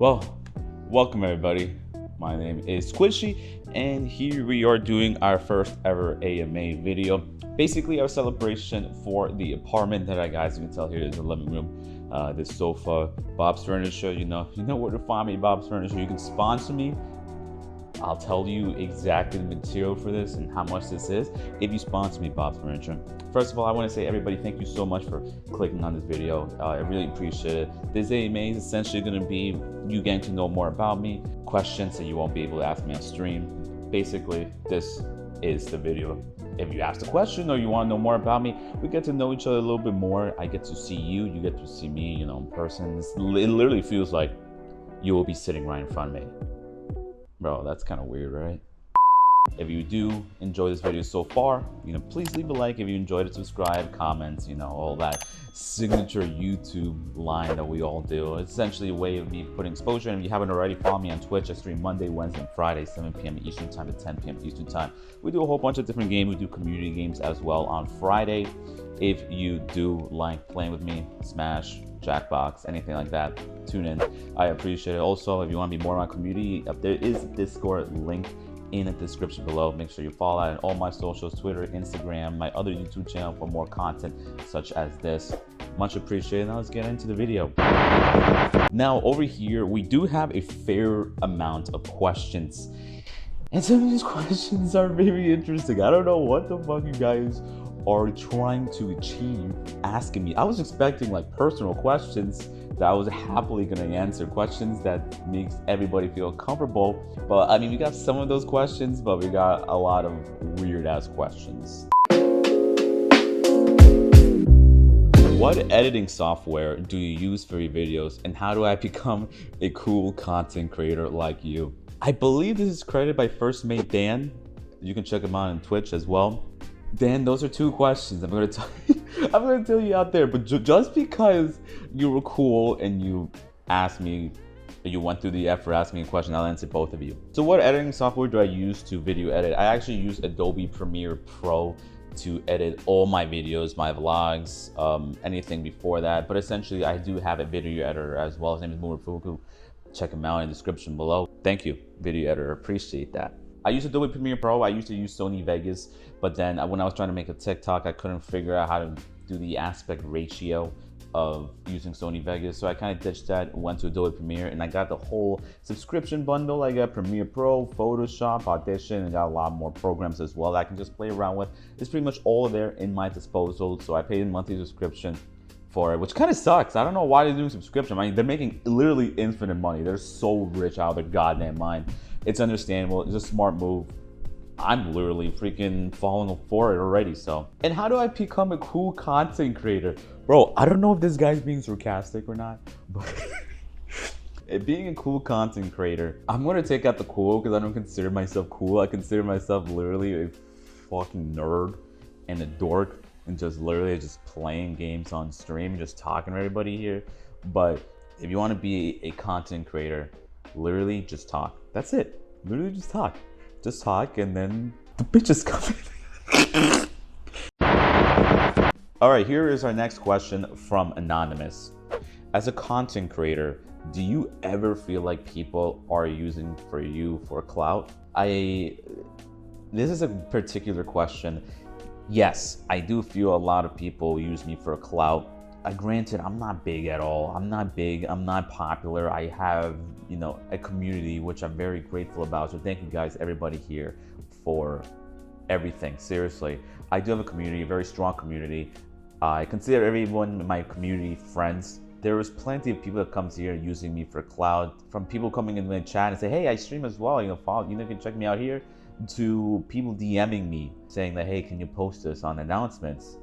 Well, welcome everybody. My name is Squishy, and here we are doing our first ever AMA video. Basically, our celebration for the apartment that I guys you can tell here is the living room. This sofa, Bob's Furniture. You know where to find me, Bob's Furniture. You can sponsor me. I'll tell you exactly the material for this and how much this is if you sponsor me, Bob's Furniture. First of all, I want to say everybody, thank you so much for clicking on this video. I really appreciate it. This AMA is essentially going to be you getting to know more about me, questions that you won't be able to ask me on stream. Basically, this is the video. If you ask a question or you want to know more about me, we get to know each other a little bit more. I get to see you, you get to see me, in person. It literally feels like you will be sitting right in front of me. Bro, that's kind of weird, right? If you do enjoy this video so far, please leave a like. If you enjoyed it, subscribe, comments, all that signature YouTube line that we all do. It's essentially a way of me putting exposure. And if you haven't already, follow me on Twitch. I stream Monday, Wednesday, and Friday, 7 p.m. Eastern time to 10 p.m. Eastern time. We do a whole bunch of different games. We do community games as well on Friday. If you do like playing with me, Smash, Jackbox, anything like that, tune in. I appreciate it. Also, if you want to be more of my community, there is a Discord link in the description below. Make sure you follow that on all my socials, Twitter, Instagram, my other YouTube channel for more content such as this. Much appreciated. Now let's get into the video. Now over here, we do have a fair amount of questions. And some of these questions are very interesting. I don't know what the fuck you guys are trying to achieve asking me. I was expecting like personal questions that I was happily gonna answer, questions that makes everybody feel comfortable. But I mean, we got some of those questions, but we got a lot of weird ass questions. What editing software do you use for your videos, and how do I become a cool content creator like you? I believe this is created by First Mate Dan. You can check him out on Twitch as well. Dan, those are two questions I'm gonna tell you out there, but just because you were cool and you asked me, you went through the effort asking me a question, I'll answer both of you. So what editing software do I use to video edit? I actually use Adobe Premiere Pro to edit all my videos, my vlogs, anything before that. But essentially, I do have a video editor as well. His name is Murafuku. Check him out in the description below. Thank you, video editor. Appreciate that. I use Adobe Premiere Pro. I used to use Sony Vegas, but then when I was trying to make a TikTok, I couldn't figure out how to do the aspect ratio of using Sony Vegas. So I kind of ditched that, went to Adobe Premiere, and I got the whole subscription bundle. I got Premiere Pro, Photoshop, Audition, and got a lot more programs as well that I can just play around with. It's pretty much all there in my disposal. So I paid a monthly subscription for it, which kind of sucks. I don't know why they're doing subscription. I mean, they're making literally infinite money. They're so rich out of their goddamn mind. It's understandable. It's a smart move. I'm literally freaking falling for it already. So, and how do I become a cool content creator? Bro, I don't know if this guy's being sarcastic or not, but being a cool content creator, I'm gonna take out the cool because I don't consider myself cool. I consider myself literally a fucking nerd and a dork and just literally just playing games on stream, just talking to everybody here. But if you want to be a content creator, literally just talk. That's it. Literally just talk. Just talk, and then the bitches come. All right, here is our next question from Anonymous. As a content creator, do you ever feel like people are using you for clout? This is a particular question. Yes, I do feel a lot of people use me for clout. Granted, I'm not big at all. I'm not big. I'm not popular. I have, a community, which I'm very grateful about. So thank you guys, everybody here, for everything. Seriously, I do have a community, a very strong community. I consider everyone in my community friends. There is plenty of people that comes here using me for clout. From people coming in the chat and say, "Hey, I stream as well. Follow. You can check me out here." To people DMing me saying that, "Hey, can you post this on announcements?"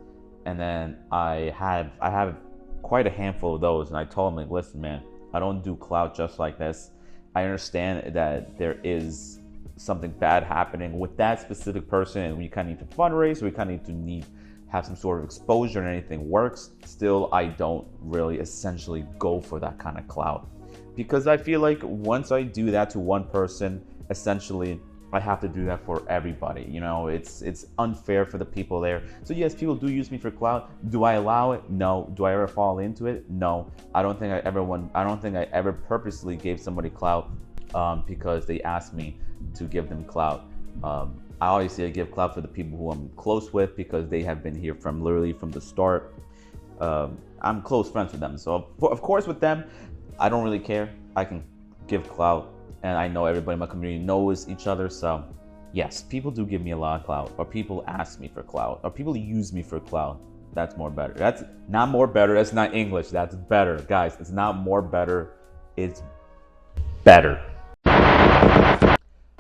And then I have quite a handful of those, and I told them, like, listen, man, I don't do clout just like this. I understand that there is something bad happening with that specific person, and we kind of need to fundraise, we kind of need to have some sort of exposure, and anything works. Still, I don't really essentially go for that kind of clout, because I feel like once I do that to one person, essentially I have to do that for everybody. You know, it's unfair for the people there. So yes, people do use me for clout. Do I allow it? No. Do I ever fall into it? No. I don't think I ever purposely gave somebody clout because they asked me to give them clout. I give clout for the people who I'm close with because they have been here from literally from the start. I'm close friends with them, so of course with them, I don't really care. I can give clout, and I know everybody in my community knows each other. So yes, people do give me a lot of clout, or people ask me for clout, or people use me for clout. That's more better. That's not more better. That's not English. That's better, guys. It's not more better. It's better.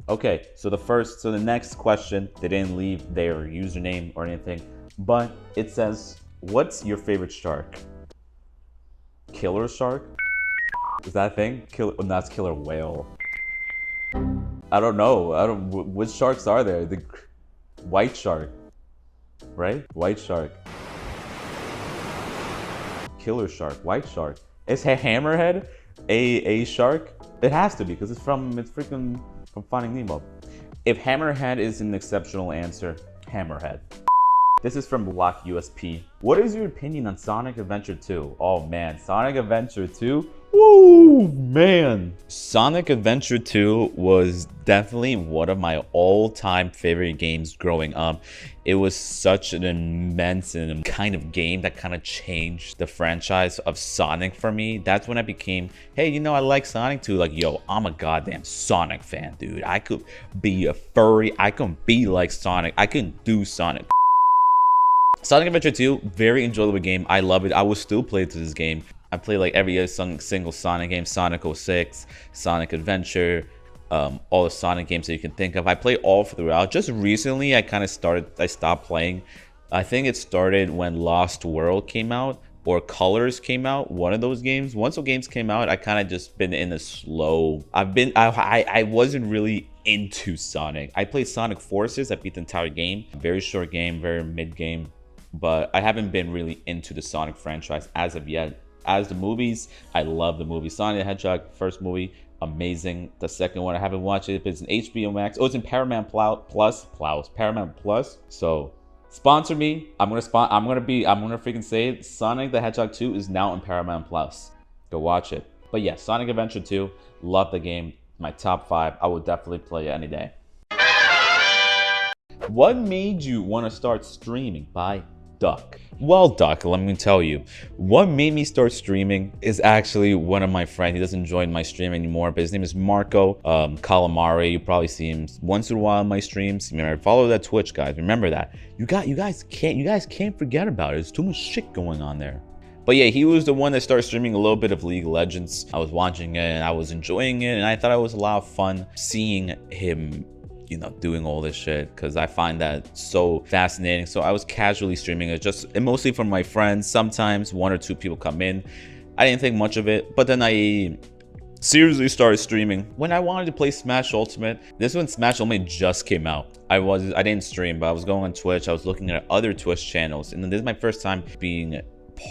Okay, so the next question, they didn't leave their username or anything, but it says, what's your favorite shark? Killer shark? Is that a thing? That's killer whale. I don't know. Which sharks are there? The white shark, right? White shark. Killer shark, white shark. Is hammerhead a shark? It has to be, because it's freaking from Finding Nemo. If hammerhead is an exceptional answer, hammerhead. This is from Block USP. What is your opinion on Sonic Adventure 2? Oh man, Sonic Adventure 2? Woo, man. Sonic Adventure 2 was definitely one of my all-time favorite games growing up. It was such an immense and kind of game that kind of changed the franchise of Sonic for me. That's when I became, hey, you know, I like Sonic 2. Like, yo, I'm a goddamn Sonic fan, dude. I could be a furry. I can be like Sonic. I can do Sonic. Sonic Adventure 2, very enjoyable game. I love it. I will still play to this game. I play like every single Sonic game, Sonic 06, Sonic Adventure, all the Sonic games that you can think of. I play all throughout. Just recently, I stopped playing. I think it started when Lost World came out or Colors came out. One of those games. Once those games came out, I kind of just been in a slow. I wasn't really into Sonic. I played Sonic Forces. I beat the entire game. Very short game, very mid game. But I haven't been really into the Sonic franchise as of yet. As the movies, I love the movie. Sonic the Hedgehog, first movie, amazing. The second one, I haven't watched it, but it's in HBO Max. Oh, it's in Paramount Paramount Plus. So sponsor me. I'm gonna freaking say it. Sonic the Hedgehog 2 is now in Paramount Plus. Go watch it. But yeah, Sonic Adventure 2, love the game. My top 5. I would definitely play it any day. What made you want to start streaming? By Duck. Well, Duck, let me tell you, what made me start streaming is actually one of my friends. He doesn't join my stream anymore, but his name is Marco Calamari. You probably see him once in a while on my streams. Remember, follow that Twitch, guys. Remember that. You guys can't forget about it. There's too much shit going on there. But yeah, he was the one that started streaming a little bit of League of Legends. I was watching it and I was enjoying it, and I thought it was a lot of fun seeing him, you know, doing all this shit, because I find that so fascinating. So I was casually streaming it, and mostly from my friends. Sometimes 1 or 2 people come in. I didn't think much of it, but then I seriously started streaming when I wanted to play Smash Ultimate. This when Smash Ultimate just came out. I didn't stream, but I was going on Twitch. I was looking at other Twitch channels, and then this is my first time being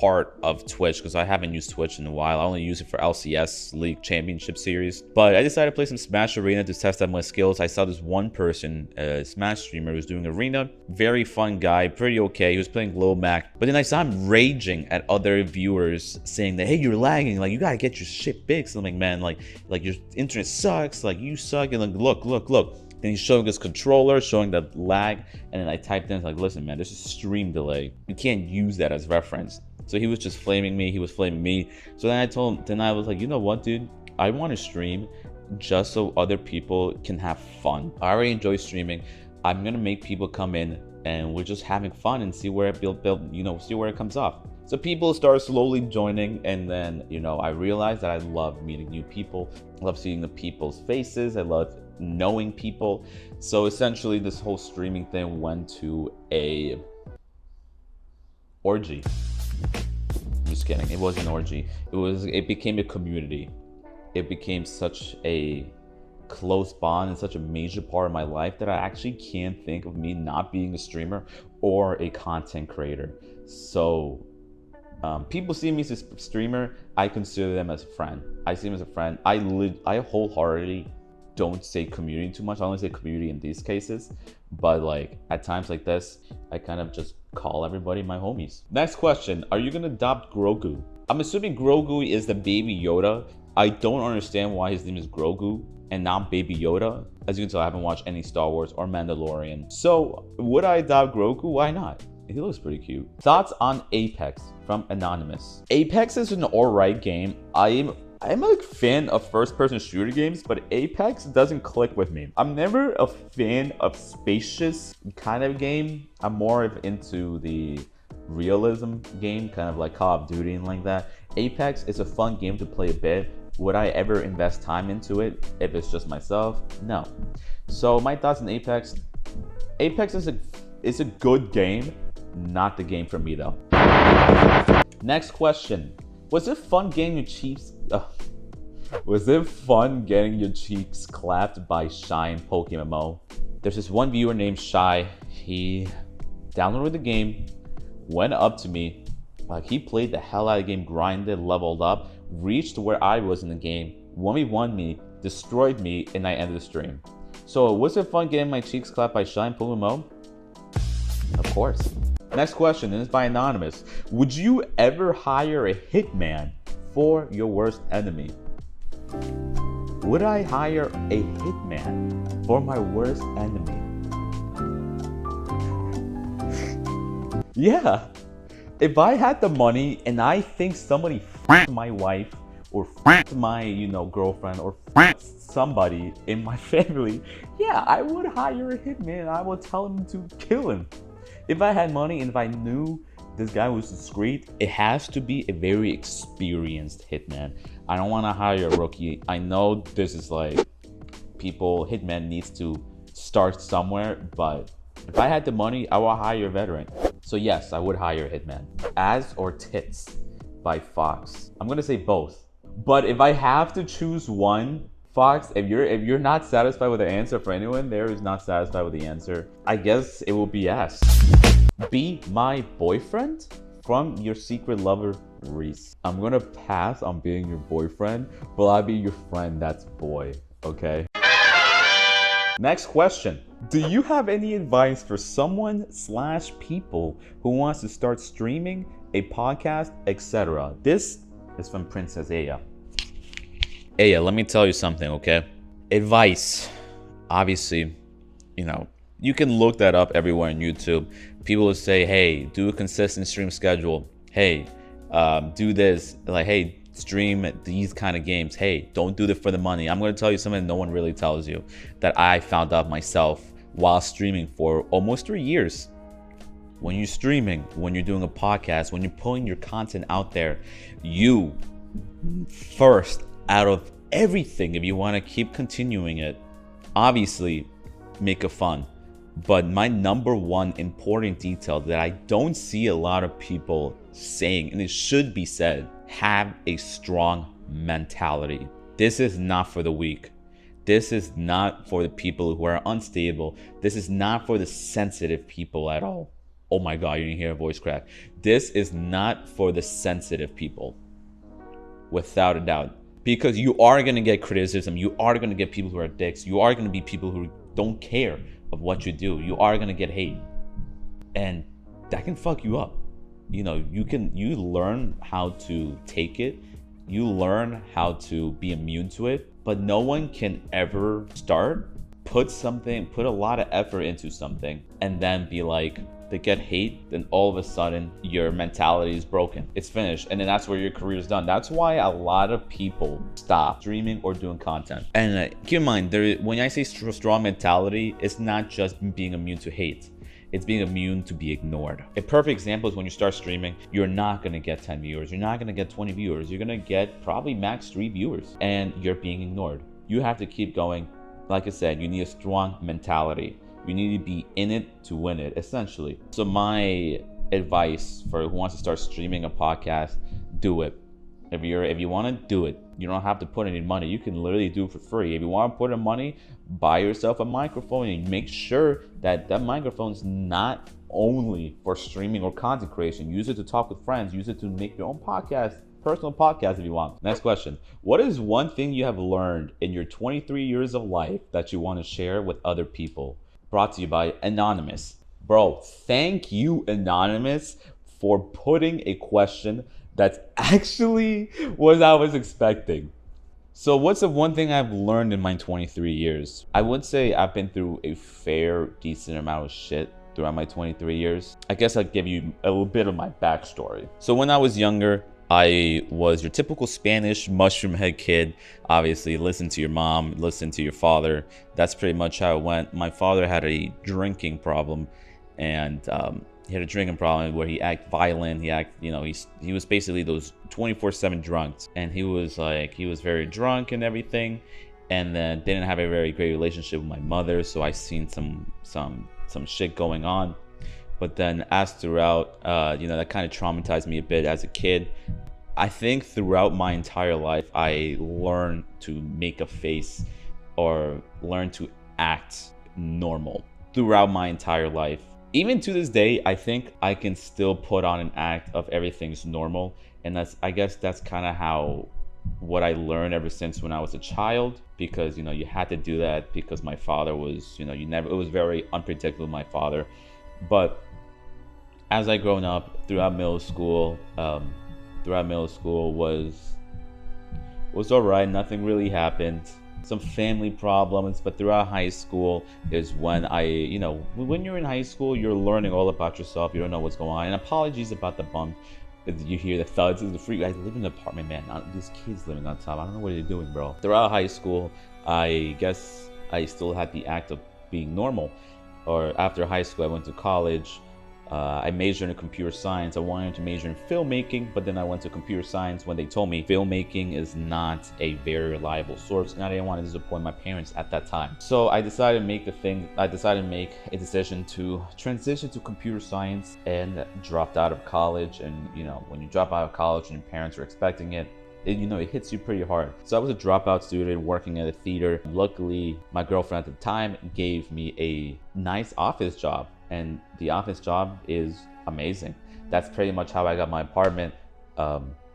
part of Twitch, because I haven't used Twitch in a while. I only use it for LCS League Championship Series. But I decided to play some Smash Arena to test out my skills. I saw this one person, a Smash streamer, who was doing Arena. Very fun guy, pretty okay. He was playing Glomac. But then I saw him raging at other viewers, saying that, hey, you're lagging. Like, you gotta get your shit fixed. I'm like, man, like your internet sucks. Like, you suck. And like, look. Then he's showing his controller, showing the lag. And then I typed in, like, listen, man, this is stream delay. You can't use that as reference. So he was just flaming me. He was flaming me. So then I was like, you know what, dude? I want to stream just so other people can have fun. I already enjoy streaming. I'm going to make people come in and we're just having fun and see where see where it comes off. So people start slowly joining, and then, you know, I realized that I love meeting new people. I love seeing the people's faces. I love knowing people. So essentially this whole streaming thing went to a orgy. I'm just kidding. It wasn't an orgy. It became a community. It became such a close bond and such a major part of my life that I actually can't think of me not being a streamer or a content creator. So people see me as a streamer. I consider them as a friend. I see them as a friend. I wholeheartedly don't say community too much. I only say community in these cases, but like at times like this, I kind of just call everybody my homies. Next question, are you gonna adopt Grogu? I'm assuming Grogu is the baby Yoda. I don't understand why his name is Grogu and not Baby Yoda. As you can tell, I haven't watched any Star Wars or Mandalorian. So would I adopt Grogu? Why not? He looks pretty cute. Thoughts on Apex from Anonymous. Apex is an alright game. I'm a fan of first-person shooter games, but Apex doesn't click with me. I'm never a fan of spacious kind of game. I'm more into the realism game, kind of like Call of Duty and like that. Apex is a fun game to play a bit. Would I ever invest time into it if it's just myself? No. So my thoughts on Apex. Apex is a good game, not the game for me though. Next question. Was it fun getting your cheeks clapped by Shy in Pokmon? There's this one viewer named Shy. He downloaded the game, went up to me, like he played the hell out of the game, grinded, leveled up, reached where I was in the game, 1v1 me, destroyed me, and I ended the stream. So was it fun getting my cheeks clapped by Shy in Pokmon? Of course. Next question, and it's by Anonymous. Would you ever hire a hitman for your worst enemy? Would I hire a hitman for my worst enemy? Yeah. If I had the money and I think somebody f***ed my wife or f***ed my, girlfriend or f***ed somebody in my family, yeah, I would hire a hitman. I would tell him to kill him. If I had money and if I knew this guy was discreet, it has to be a very experienced hitman. I don't want to hire a rookie. I know this is like hitman needs to start somewhere, but if I had the money, I would hire a veteran. So yes, I would hire a hitman. As or Tits by Fox. I'm gonna say both. But if I have to choose one, Fox, if you're not satisfied with the answer, for anyone there who's not satisfied with the answer, I guess it will be asked. Be my boyfriend from your secret lover, Reese. I'm gonna pass on being your boyfriend, but I'll be your friend that's boy, okay? Next question. Do you have any advice for someone/people who wants to start streaming, a podcast, etc.? This is from Princess Aya. Aya, let me tell you something, okay? Advice. Obviously, you can look that up everywhere on YouTube. People will say, hey, do a consistent stream schedule. Hey, do this. Like, hey, stream these kind of games. Hey, don't do this for the money. I'm going to tell you something no one really tells you that I found out myself while streaming for almost 3 years. When you're streaming, when you're doing a podcast, when you're putting your content out there, you first, out of everything, if you want to keep continuing it, obviously make it fun. But my number one important detail that I don't see a lot of people saying, and it should be said, have a strong mentality. This is not for the weak. This is not for the people who are unstable. This is not for the sensitive people at all. Oh my God, you didn't hear a voice crack. This is not for the sensitive people, without a doubt. Because you are going to get criticism. You are going to get people who are dicks. You are going to be people who don't care of what you do. You are going to get hate. And that can fuck you up. You learn how to take it. You learn how to be immune to it. But no one can ever put a lot of effort into something and then be like, they get hate, then all of a sudden your mentality is broken. It's finished, and then that's where your career is done. That's why a lot of people stop streaming or doing content. And keep in mind, when I say strong mentality, it's not just being immune to hate. It's being immune to be ignored. A perfect example is when you start streaming, you're not gonna get 10 viewers. You're not gonna get 20 viewers. You're gonna get probably max 3 viewers, and you're being ignored. You have to keep going. Like I said, you need a strong mentality. You need to be in it to win it, essentially. So my advice for who wants to start streaming a podcast, do it. If you want to do it, you don't have to put any money. You can literally do it for free. If you want to put in money, buy yourself a microphone and make sure that microphone is not only for streaming or content creation. Use it to talk with friends. Use it to make your own podcast personal podcast if you want. Next question. What is one thing you have learned in your 23 years of life that you want to share with other people? Brought to you by Anonymous. Bro, thank you, Anonymous, for putting a question that's actually what I was expecting. So what's the one thing I've learned in my 23 years? I would say I've been through a fair, decent amount of shit throughout my 23 years. I guess I'll give you a little bit of my backstory. So when I was younger, I was your typical Spanish mushroom head kid. Obviously, listen to your mom, listen to your father. That's pretty much how it went. My father had a drinking problem, and he had a drinking problem where he acted violent. He was basically those 24/7 drunks, and he was very drunk and everything, and then didn't have a very great relationship with my mother. So I seen some shit going on. But then as throughout, that kind of traumatized me a bit as a kid. I think throughout my entire life, I learned to make a face or learn to act normal throughout my entire life. Even to this day, I think I can still put on an act of everything's normal. And I guess that's kind of what I learned ever since when I was a child, because, you had to do that because my father was, it was very unpredictable, my father. But as I grown up throughout middle school was all right. Nothing really happened. Some family problems, but throughout high school is when when you're in high school, you're learning all about yourself. You don't know what's going on. And apologies about the bump. You hear the thuds. It's the free guys live in an apartment, man. These kids living on top. I don't know what they're doing, bro. Throughout high school, I guess I still had the act of being normal. Or after high school, I went to college. I majored in computer science. I wanted to major in filmmaking, but then I went to computer science when they told me filmmaking is not a very reliable source, and I didn't want to disappoint my parents at that time. So I decided to make a decision to transition to computer science and dropped out of college. And when you drop out of college and your parents are expecting it, it hits you pretty hard. So I was a dropout student working at a theater. Luckily, my girlfriend at the time gave me a nice office job, and the office job is amazing. That's pretty much how I got my apartment.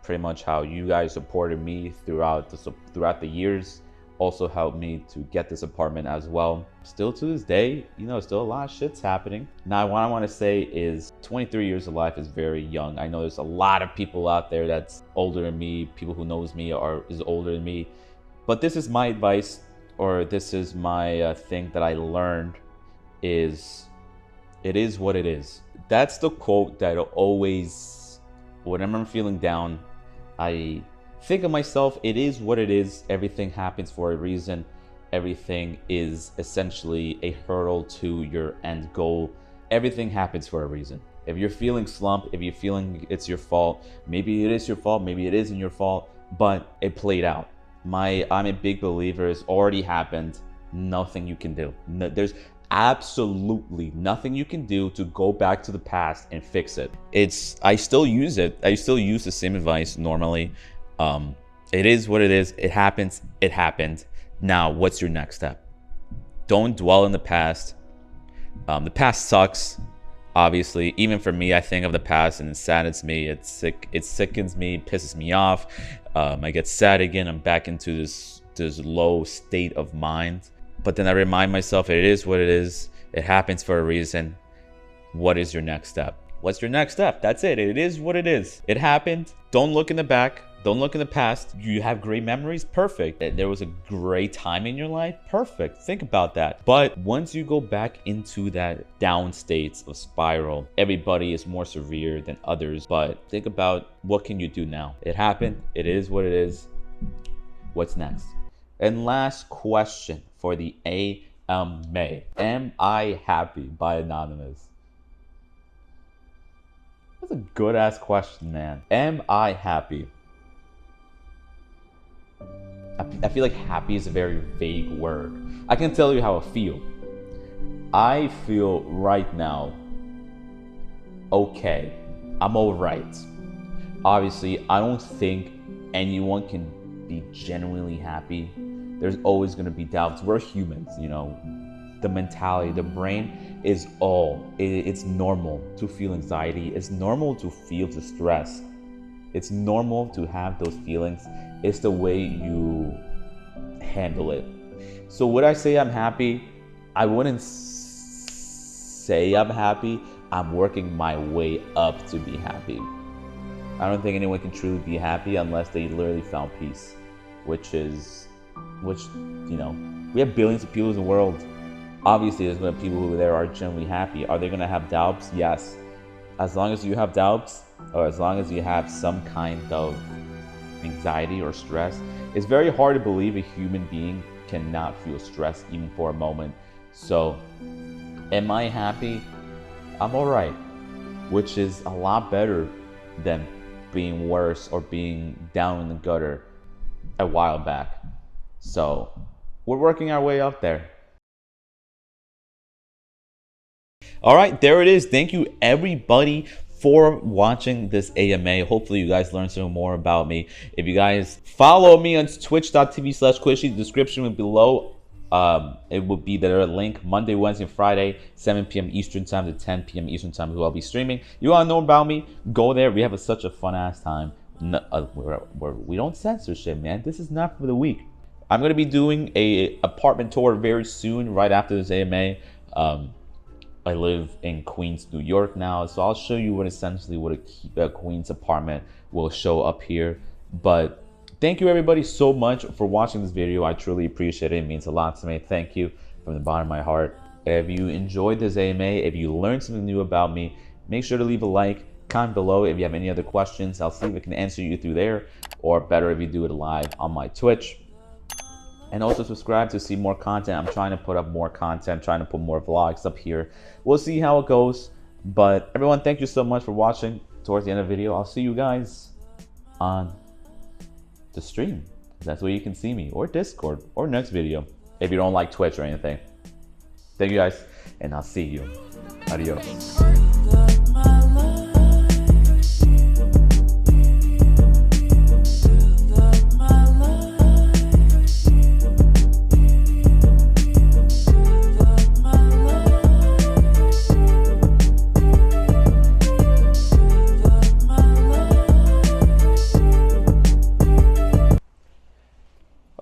Pretty much how you guys supported me throughout the years also helped me to get this apartment as well. Still to this day, still a lot of shit's happening. Now, what I want to say is 23 years of life is very young. I know there's a lot of people out there that's older than me, people who knows me is older than me. But this is my advice, or this is my thing that I learned is, it is what it is. That's the quote that always, whenever I'm feeling down, I think of myself, it is what it is. Everything happens for a reason. Everything is essentially a hurdle to your end goal. Everything happens for a reason. If you're feeling slumped, if you're feeling it's your fault, maybe it is your fault, maybe it isn't your fault, but it played out. I'm a big believer, it's already happened. Nothing you can do. There's absolutely nothing you can do to go back to the past and fix it. I still use it. I still use the same advice normally. It is what it is. It happens. It happened. Now, what's your next step? Don't dwell in the past. The past sucks. Obviously, even for me, I think of the past and it saddens me. It sickens me, pisses me off. I get sad again. I'm back into this low state of mind. But then I remind myself, it is what it is. It happens for a reason. What is your next step? What's your next step? That's it. It is what it is. It happened. Don't look in the back. Don't look in the past. You have great memories? Perfect. There was a great time in your life? Perfect. Think about that. But once you go back into that down states of spiral, everybody is more severe than others. But think about, what can you do now? It happened. It is what it is. What's next? And last question for the AMA. Am I happy? By Anonymous. That's a good ass question, man. Am I happy? I feel like happy is a very vague word. I can tell you how I feel. I feel right now okay. I'm all right. Obviously, I don't think anyone can be genuinely happy. There's always going to be doubts. We're humans, the mentality, the brain is it's normal to feel anxiety. It's normal to feel distress. It's normal to have those feelings. It's the way you handle it. So would I say I'm happy? I wouldn't say I'm happy. I'm working my way up to be happy. I don't think anyone can truly be happy unless they literally found peace, which you know, we have billions of people in the world. Obviously, there's going to be people who there are generally happy. Are they going to have doubts? Yes. As long as you have doubts, or as long as you have some kind of anxiety or stress, it's very hard to believe a human being cannot feel stress even for a moment. So, am I happy? I'm alright, which is a lot better than being worse or being down in the gutter a while back. So, we're working our way up there. All right, there it is. Thank you everybody for watching this AMA. Hopefully you guys learned some more about me. If you guys follow me on twitch.tv/Quishy, the description will be below. It will be there a link Monday, Wednesday, and Friday, 7 p.m. Eastern time to 10 p.m. Eastern time, who I'll be streaming. You want to know about me? Go there. We have such a fun ass time. We don't censor shit, man. This is not for the weak. I'm gonna be doing a apartment tour very soon, right after this AMA. I live in Queens, New York now, so I'll show you what a Queens apartment will show up here. But thank you everybody so much for watching this video. I truly appreciate it. It means a lot to me. Thank you from the bottom of my heart. If you enjoyed this AMA, if you learned something new about me, make sure to leave a like, comment below if you have any other questions. I'll see if I can answer you through there, or better if you do it live on my Twitch. And also subscribe to see more content. I'm trying to put up more content, trying to put more vlogs up here. We'll see how it goes. But everyone, thank you so much for watching. Towards the end of the video, I'll see you guys on the stream. That's where you can see me, or Discord, or next video, if you don't like Twitch or anything. Thank you guys, and I'll see you. Adios.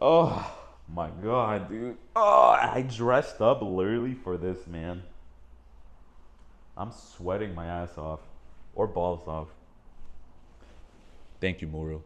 Oh my god, dude. Oh, I dressed up literally for this, man. I'm sweating my ass off. Or balls off. Thank you, Muru.